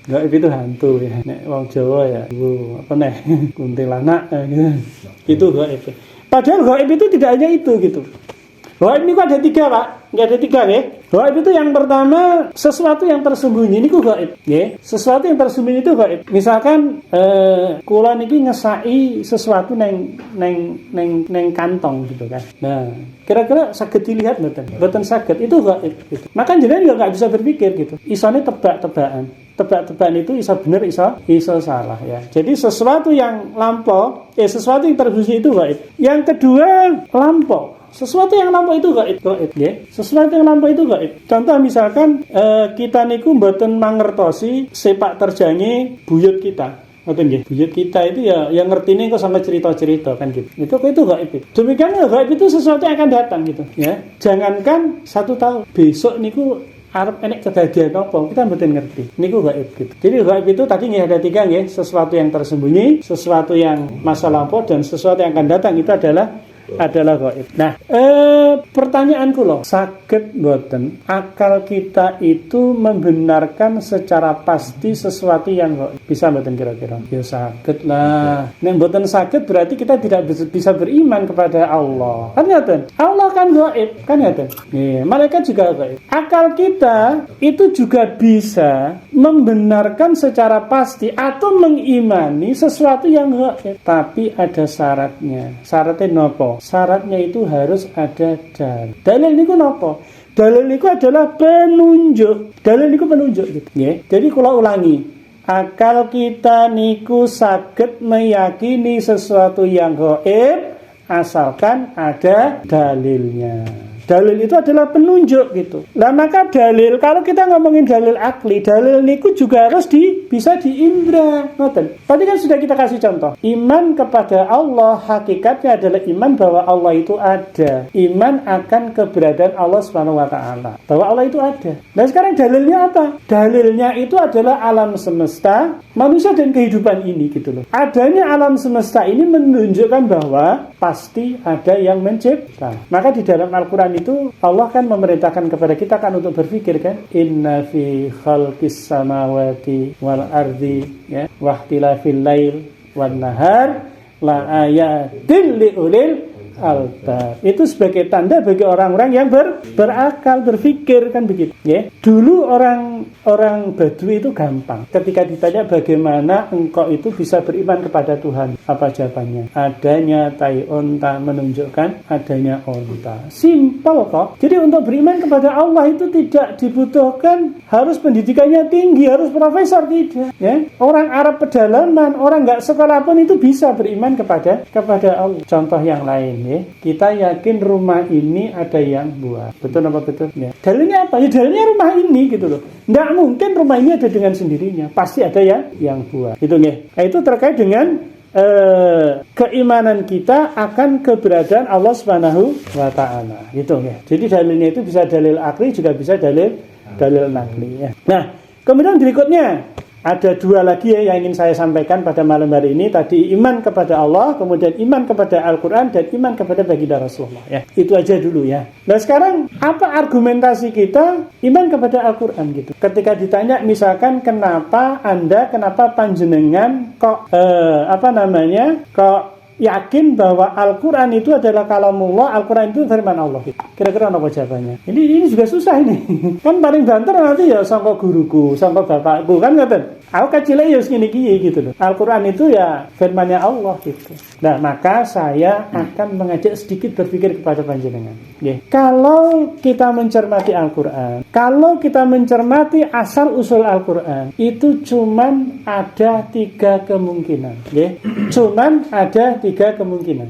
A: Gaib itu hantu ya. Nek wong Jawa ya, apa nek kuntilanak gitu. Itu gaib. Padahal gaib itu tidak hanya itu gitu. Gaib ini ada 3 Pak, nggak ada 3 ya. Gaib itu yang pertama sesuatu yang tersembunyi ini gaib, ya. Sesuatu yang tersembunyi itu gaib. Misalkan kula niki ngesaki sesuatu neng kantong gitu kan. Nah, kira-kira saged dilihat mboten saged itu gaib gitu. Maka jenengan juga nggak bisa berpikir gitu. Isone tebak-tebakan itu iso bener iso salah ya. Jadi sesuatu yang lampau, sesuatu yang tersembunyi itu gaib. Yang kedua lampau. Sesuatu yang lampau itu gaib ya. Sesuatu yang lampau itu gaib. Contoh misalkan kita niku mboten mangertosi sepak terjange buyut kita. Ngoten nggih. Buyut kita itu ya yang ngertine kok sama cerita-cerita kan gitu. Itu gaib itu. Demikian gaib itu sesuatu yang akan datang gitu ya. Jangankan 1 tahun, besok niku arep enek kejadian apa kita mboten ngerti. Niku gaib gitu. Jadi gaib itu tadi nggih ada 3 nggih, sesuatu yang tersembunyi, sesuatu yang masa lampau dan sesuatu yang akan datang itu adalah gaib. Nah, pertanyaanku loh, saged mboten akal kita itu membenarkan secara pasti sesuatu yang gaib? Bisa mboten kira-kira? Ya saged lah. Nek mboten saged berarti kita tidak bisa beriman kepada Allah. Kan ngoten? Allah kan gaib, kan ngoten? Nggih, malaikat juga gaib. Akal kita itu juga bisa membenarkan secara pasti atau mengimani sesuatu yang gaib, tapi ada syaratnya. Syaratnya nopo? Syaratnya itu harus ada dalil. Dalil niku napa? Dalil niku adalah penunjuk. Dalil niku penunjuk gitu, nggih. Jadi kula ulangi, akal kita niku saged meyakini sesuatu yang gaib asalkan ada dalilnya. Dalil itu adalah penunjuk gitu. Nah maka dalil, kalau kita ngomongin dalil akli, dalil niku juga harus bisa diindra. Ngoten. Tadi kan sudah kita kasih contoh. Iman kepada Allah hakikatnya adalah iman bahwa Allah itu ada. Iman akan keberadaan Allah Subhanahu wa taala. Bahwa Allah itu ada. Nah sekarang dalilnya apa? Dalilnya itu adalah alam semesta, manusia dan kehidupan ini gitu loh. Adanya alam semesta ini menunjukkan bahwa pasti ada yang mencipta. Maka di dalam Al-Qur'an itu Allah kan memerintahkan kepada kita kan untuk berpikir kan, inna fi khalqis samawati wal ardi ya wahtilafil lail wan nahar la ayatil liulil albab. Itu sebagai tanda bagi orang-orang yang berakal, berpikir kan begitu ya. Dulu orang Badui itu gampang. Ketika ditanya bagaimana engkau itu bisa beriman kepada Tuhan, apa jawabannya? Adanya tai onta menunjukkan adanya onta. Simpel kok. Jadi untuk beriman kepada Allah itu tidak dibutuhkan harus pendidikannya tinggi, harus profesor, tidak ya. Orang Arab pedalaman, orang nggak sekolah pun itu bisa beriman kepada Allah. Contoh yang lain ya. Kita yakin rumah ini ada yang buat. Betul apa betul? Ya. Dalilnya apa? Ya dalilnya rumah ini gitu loh. Nggak mungkin rumah ini ada dengan sendirinya. Pasti ada yang buat. Itu nggih. Nah, itu terkait dengan keimanan kita akan keberadaan Allah Subhanahu wa taala. Gitu nggih. Jadi dalilnya itu bisa dalil akli juga bisa dalil nakli ya. Nah, kemudian berikutnya ada 2 lagi ya yang ingin saya sampaikan pada malam hari ini. Tadi iman kepada Allah, kemudian iman kepada Al-Quran, dan iman kepada baginda Rasulullah ya. Itu aja dulu ya. Nah sekarang apa argumentasi kita iman kepada Al-Quran gitu. Ketika ditanya misalkan kenapa panjenengan kok yakin bahwa Al-Quran itu adalah kalamullah, Al-Quran itu firman Allah gitu. Kira-kira apa jawabannya? Ini juga susah ini. Kan paling banter nanti ya sangka guruku, sangka bapakku kan ngaten. Aku kecilnya ya segini gitu loh. Al-Quran itu ya firmannya Allah gitu. Nah maka saya akan mengajak sedikit berpikir kepada panjenengan. Kalau kita mencermati Al-Quran, kalau kita mencermati asal usul Al-Quran, itu cuman ada 3 kemungkinan. Cuman ada 3 kemungkinan.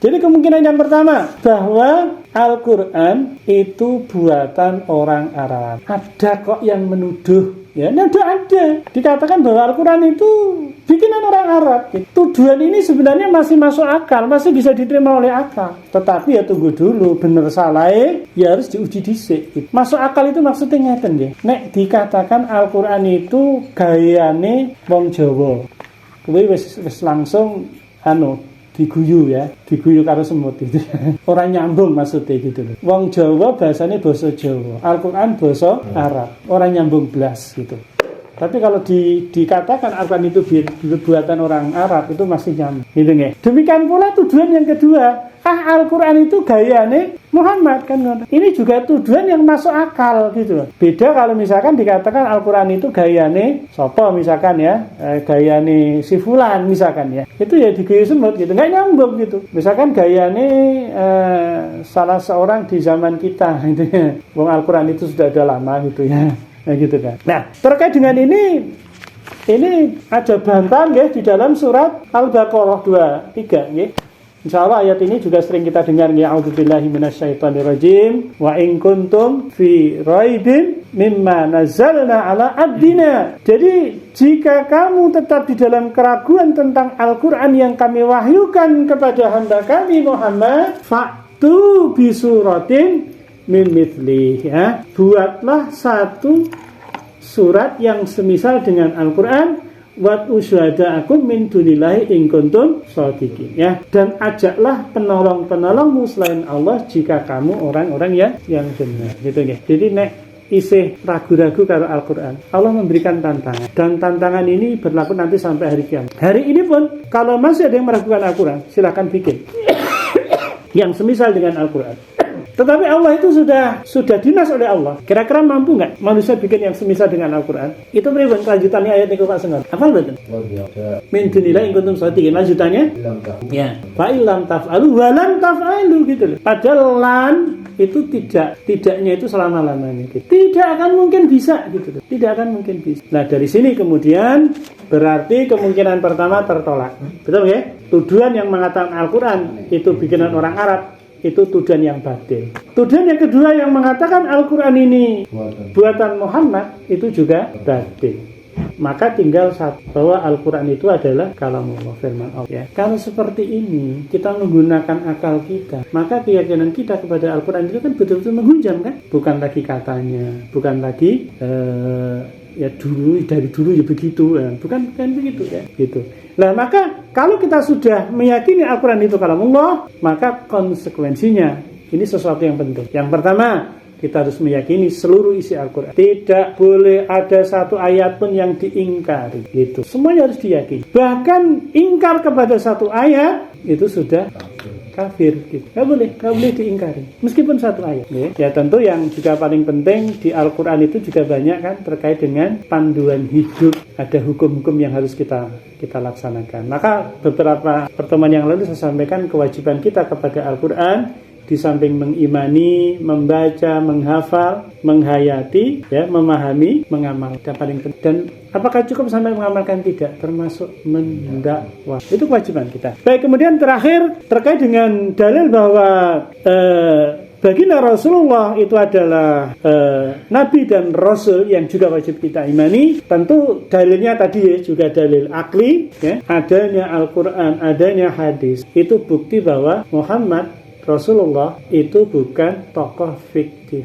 A: Jadi kemungkinan yang pertama bahwa Al-Quran itu buatan orang Arab. Ada kok yang menuduh. Ya, ada. Dikatakan bahwa Al-Quran itu bikinan orang Arab. Tuduhan ini sebenarnya masih masuk akal, masih bisa diterima oleh akal. Tetapi ya tunggu dulu, bener salah ya harus diuji dhisik. Masuk akal itu maksudnya ngeten nggih. Nek dikatakan Al-Quran itu gayane wong Jawa. Kuwi wis langsung diguyu ya, diguyu karo semut gitu. Orang nyambung maksudnya gitu loh. Wong Jawa bahasanya bahasa Jawa, Al-Qur'an bahasa Arab. Orang nyambung blas gitu. Tapi kalau dikatakan Al-Quran itu buatan orang Arab, itu masih nyambung. Gitu nggih. Demikian pula tujuan yang kedua, Al-Quran itu gayane Muhammad kan. Ini juga tujuan yang masuk akal gitu. Beda kalau misalkan dikatakan Al-Quran itu gayane sapa misalkan ya, gayane si fulan misalkan ya. Itu ya digawe semut gitu, nggak nyambung gitu. Misalkan gayane salah seorang di zaman kita gitu ya. Wong Al-Quran itu sudah ada lama gitu ya. Nah gitu kan. Nah, terkait dengan ini ada bantahan ya di dalam surat Al-Baqarah 23 nggih. Insyaallah ayat ini juga sering kita dengar ya, a'udzubillahi minasyaitonirrajim wa in kuntum fi raibin mimma nazzalna ala abdina. Jadi jika kamu tetap di dalam keraguan tentang Al-Qur'an yang kami wahyukan kepada hamba kami Muhammad, fa'tu bi suratin mimithli ya, buatlah satu surat yang semisal dengan Al-Quran, wat usyhada'akum min dunillahi in kuntum shadiqin ya, dan ajaklah penolong-penolongmu selain Allah jika kamu orang-orang yang benar gitu ya. Jadi nek isih ragu-ragu karo Al-Quran, Allah memberikan tantangan, dan tantangan ini berlaku nanti sampai hari kiamat. Hari ini pun kalau masih ada yang meragukan Al-Quran, silakan bikin yang semisal dengan Al-Quran. Tetapi Allah itu sudah dinas oleh Allah. Kira-kira mampu nggak manusia bikin yang semisal dengan Al-Quran? Itu berikut kelanjutannya ayat itu Pak Sengon. Hafal betul? Min dunillahi in kuntum shadiqin. Lanjutannya? Ya. Fa illam taf'alu wa lam taf'alu gitu loh. Padahal lan itu tidaknya itu selama-lamanya. Gitu. Tidak akan mungkin bisa gitu loh. Tidak akan mungkin bisa. Nah, dari sini kemudian berarti kemungkinan pertama tertolak. Betul ya? Tuduhan yang mengatakan Al-Quran itu bikinan orang Arab, itu tujuan yang batil. Tujuan yang kedua yang mengatakan Al-Quran ini buatan Muhammad, itu juga batil. Maka tinggal satu, bahwa Al-Quran itu adalah kalamullah, firman Allah ya. Kalau seperti ini kita menggunakan akal kita, maka keyakinan kita kepada Al-Quran itu kan betul-betul menghujam kan. Bukan lagi katanya, bukan lagi ya dulu, dari dulu ya begitu ya. Bukan begitu ya gitu. Nah, maka kalau kita sudah meyakini Al-Quran itu kalamullah, maka konsekuensinya ini sesuatu yang penting. Yang pertama, kita harus meyakini seluruh isi Al-Quran. Tidak boleh ada satu ayat pun yang diingkari. Gitu. Semuanya harus diyakini. Bahkan ingkar kepada satu ayat itu sudah kafir. Gitu. Gak boleh diingkari. Meskipun satu ayat. Ya, tentu yang juga paling penting di Al-Quran itu juga banyak kan terkait dengan panduan hidup. Ada hukum-hukum yang harus kita laksanakan. Maka beberapa pertemuan yang lalu saya sampaikan kewajiban kita kepada Al-Quran di samping mengimani, membaca, menghafal, menghayati, ya, memahami, mengamalkan paling penting. Dan apakah cukup sampai mengamalkan? Tidak, termasuk mendakwah. Itu kewajiban kita. Baik, kemudian terakhir terkait dengan dalil bahwa baginda Rasulullah itu adalah nabi dan rasul yang juga wajib kita imani. Tentu dalilnya tadi ya, juga dalil akli ya, adanya Al-Quran, adanya hadis. Itu bukti bahwa Muhammad Rasulullah itu bukan tokoh fiktif.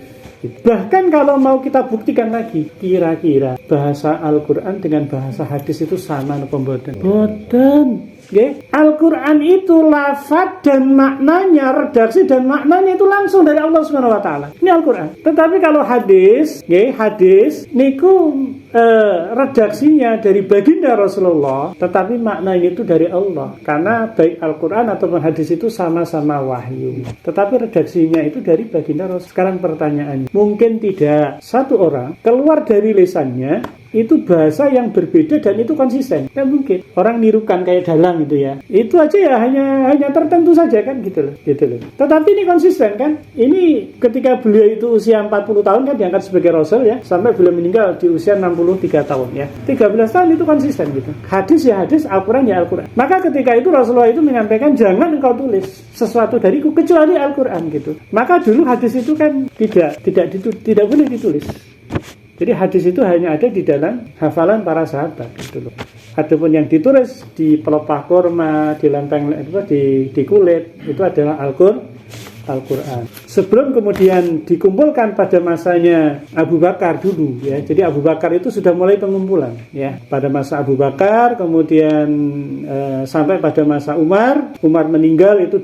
A: Bahkan kalau mau kita buktikan lagi, kira-kira bahasa Al-Quran dengan bahasa hadis itu sama apa mboten? Mboten. Okay. Al-Quran itu lafaz dan maknanya, redaksi dan maknanya itu langsung dari Allah Subhanahu wa taala. Ini Al-Quran. Tetapi kalau hadis, hadis niku redaksinya dari baginda Rasulullah, tetapi maknanya itu dari Allah. Karena baik Al-Quran ataupun hadis itu sama-sama wahyu. Tetapi redaksinya itu dari baginda Rasul. Sekarang pertanyaannya, mungkin tidak satu orang keluar dari lisannya itu bahasa yang berbeda dan itu konsisten. Kan mungkin orang nirukan kayak dalang gitu ya. Itu aja ya hanya tertentu saja kan gitu loh. Tetapi ini konsisten kan. Ini ketika beliau itu usia 40 tahun kan diangkat sebagai rasul ya, sampai beliau meninggal di usia 63 tahun ya. 13 tahun itu konsisten gitu. Hadis ya hadis, Al-Quran ya Al-Quran. Maka ketika itu Rasulullah itu menyampaikan, jangan engkau tulis sesuatu dariku kecuali Al-Quran gitu. Maka dulu hadis itu kan tidak boleh ditulis. Jadi hadis itu hanya ada di dalam hafalan para sahabat gitu loh. Adapun yang ditulis di pelepah kurma, di lempeng di kulit itu adalah Al-Quran. Sebelum kemudian dikumpulkan pada masanya Abu Bakar dulu, ya. Jadi Abu Bakar itu sudah mulai pengumpulan, ya. Pada masa Abu Bakar, kemudian sampai pada masa Umar meninggal itu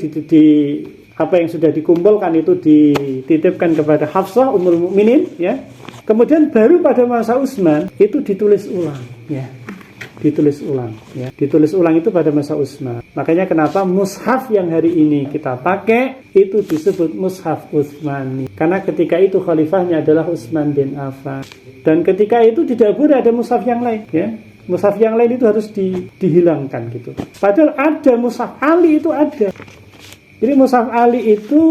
A: apa yang sudah dikumpulkan itu dititipkan kepada Hafsah Ummul Mukminin, ya. Kemudian baru pada masa Utsman itu ditulis ulang, ya. Ditulis ulang, ya. Ditulis ulang itu pada masa Utsman. Makanya kenapa mushaf yang hari ini kita pakai itu disebut mushaf Utsmani. Karena ketika itu khalifahnya adalah Utsman bin Affan. Dan ketika itu tidak boleh ada mushaf yang lain, ya. Mushaf yang lain itu harus dihilangkan gitu. Padahal ada mushaf Ali itu ada. Jadi mushaf Ali itu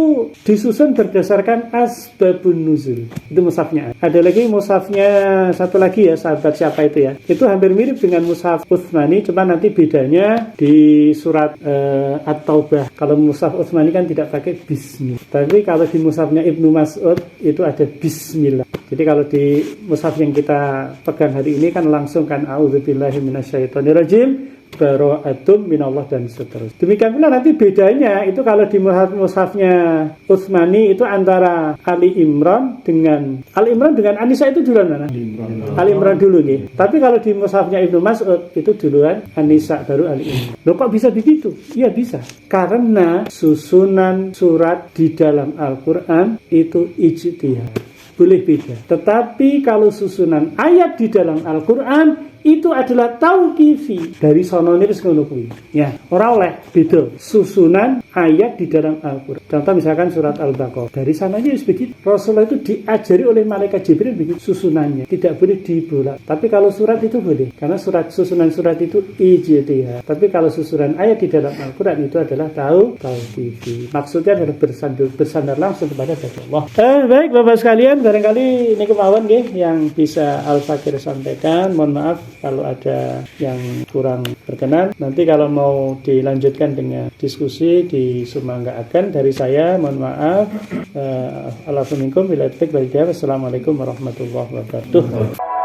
A: disusun berdasarkan asbabun nuzul. Itu mushafnya. Ada lagi mushafnya satu lagi ya, sahabat siapa itu ya. Itu hampir mirip dengan mushaf Utsmani, cuma nanti bedanya di surat At-Taubah. Kalau mushaf Utsmani kan tidak pakai bismillah. Tapi kalau di mushafnya Ibnu Mas'ud itu ada bismillah. Jadi kalau di mushaf yang kita pegang hari ini kan langsung kan a'udzubillahi minasyaitonirrajim, bara'atum minallah dan seterusnya. Demikian pula nanti bedanya itu kalau di mushafnya Utsmani itu antara Ali Imran dengan Anisa itu duluan mana? Ali Imran dulu nih. Tapi kalau di mushafnya Ibnu Mas'ud itu duluan Anisa baru Ali Imran. Loh kok bisa begitu? Iya bisa. Karena susunan surat di dalam Al-Qur'an itu ijtihad. Boleh beda. Tetapi kalau susunan ayat di dalam Al-Qur'an itu adalah tauqifi dari sono wis ngono kuwi. Ya, ora oleh beda susunan ayat di dalam Al-Qur'an. Contoh misalkan surat Al-Baqarah. Dari sananya wis begitu. Rasulullah itu diajari oleh malaikat Jibril begitu susunannya, tidak boleh dibolak. Tapi kalau surat itu boleh, karena susunan surat itu ijtihad. Tapi kalau susunan ayat di dalam Al-Qur'an itu adalah tauqifi. Maksudnya adalah bersandar langsung kepada Allah. Baik Bapak sekalian, barangkali ini kemauan nggih yang bisa Al-Fakir sampaikan. Mohon maaf kalau ada yang kurang berkenan. Nanti kalau mau dilanjutkan dengan diskusi disemangatkan dari saya. Mohon maaf. Assalamualaikum warahmatullahi wabarakatuh.